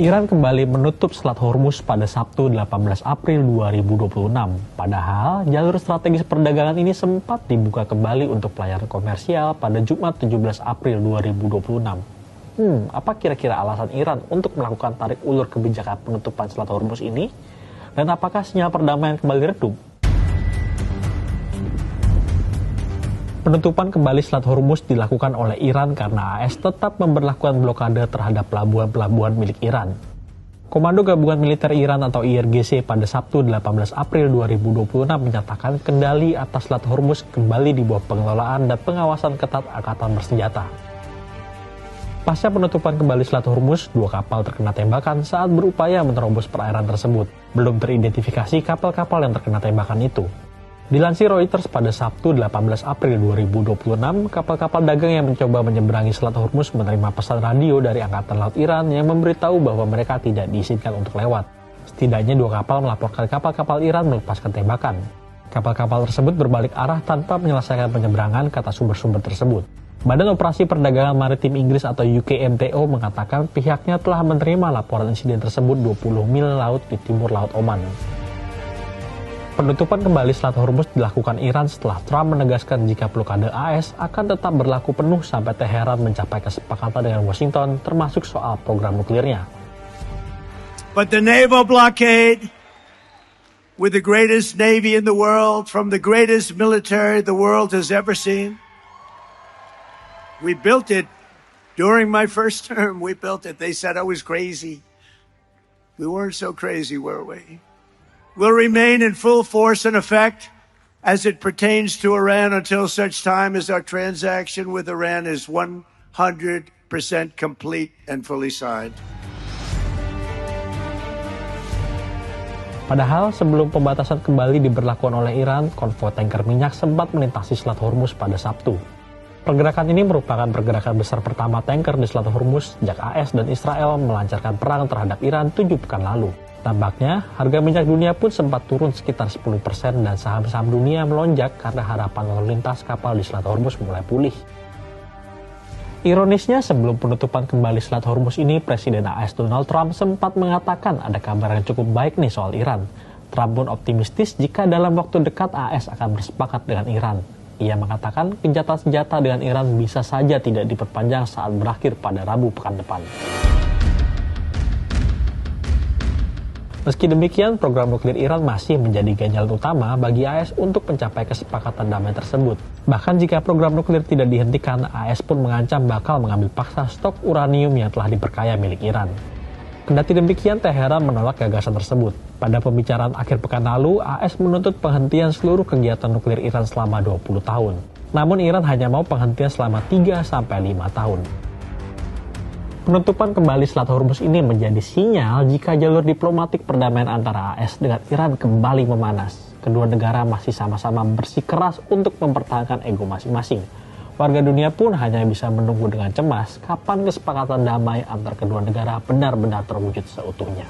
Iran kembali menutup Selat Hormuz pada Sabtu 18 April 2026. Padahal jalur strategis perdagangan ini sempat dibuka kembali untuk pelayaran komersial pada Jumat 17 April 2026. Apa kira-kira alasan Iran untuk melakukan tarik ulur kebijakan penutupan Selat Hormuz ini? Dan apakah sinyal perdamaian kembali redup? Penutupan kembali Selat Hormuz dilakukan oleh Iran karena AS tetap memberlakukan blokade terhadap pelabuhan-pelabuhan milik Iran. Komando Gabungan Militer Iran atau IRGC pada Sabtu 18 April 2026 menyatakan kendali atas Selat Hormuz kembali di bawah pengelolaan dan pengawasan ketat Angkatan Bersenjata. Pasca penutupan kembali Selat Hormuz, 2 kapal terkena tembakan saat berupaya menerobos perairan tersebut. Belum teridentifikasi kapal-kapal yang terkena tembakan itu. Dilansir Reuters pada Sabtu 18 April 2026, kapal-kapal dagang yang mencoba menyeberangi Selat Hormuz menerima pesan radio dari Angkatan Laut Iran yang memberitahu bahwa mereka tidak diizinkan untuk lewat. Setidaknya 2 kapal melaporkan kapal-kapal Iran melepaskan tembakan. Kapal-kapal tersebut berbalik arah tanpa menyelesaikan penyeberangan, kata sumber-sumber tersebut. Badan Operasi Perdagangan Maritim Inggris atau UKMTO mengatakan pihaknya telah menerima laporan insiden tersebut 20 mil laut di timur Laut Oman. Penutupan kembali Selat Hormuz dilakukan Iran setelah Trump menegaskan jika blokade AS akan tetap berlaku penuh sampai Teheran mencapai kesepakatan dengan Washington, termasuk soal program nuklirnya. But the naval blockade, with the greatest navy in the world, from the greatest military the world has ever seen, we built it during my first term. We built it. They said I was crazy. We weren't so crazy, were we? Will remain in full force and effect as it pertains to Iran until such time as our transaction with Iran is 100% complete and fully signed. Padahal sebelum pembatasan kembali diberlakukan oleh Iran, konvoi tanker minyak sempat melintasi Selat Hormuz pada Sabtu. Pergerakan ini merupakan pergerakan besar pertama tanker di Selat Hormuz sejak AS dan Israel melancarkan perang terhadap Iran 7 pekan lalu. Tampaknya, harga minyak dunia pun sempat turun sekitar 10% dan saham-saham dunia melonjak karena harapan lalu lintas kapal di Selat Hormuz mulai pulih. Ironisnya, sebelum penutupan kembali Selat Hormuz ini, Presiden AS Donald Trump sempat mengatakan ada kabar yang cukup baik nih soal Iran. Trump pun optimistis jika dalam waktu dekat AS akan bersepakat dengan Iran. Ia mengatakan gencatan senjata dengan Iran bisa saja tidak diperpanjang saat berakhir pada Rabu pekan depan. Meski demikian, program nuklir Iran masih menjadi ganjalan utama bagi AS untuk mencapai kesepakatan damai tersebut. Bahkan jika program nuklir tidak dihentikan, AS pun mengancam bakal mengambil paksa stok uranium yang telah diperkaya milik Iran. Kendati demikian, Teheran menolak gagasan tersebut. Pada pembicaraan akhir pekan lalu, AS menuntut penghentian seluruh kegiatan nuklir Iran selama 20 tahun. Namun Iran hanya mau penghentian selama 3-5 tahun. Penutupan kembali Selat Hormuz ini menjadi sinyal jika jalur diplomatik perdamaian antara AS dengan Iran kembali memanas. Kedua negara masih sama-sama bersikeras untuk mempertahankan ego masing-masing. Warga dunia pun hanya bisa menunggu dengan cemas kapan kesepakatan damai antar kedua negara benar-benar terwujud seutuhnya.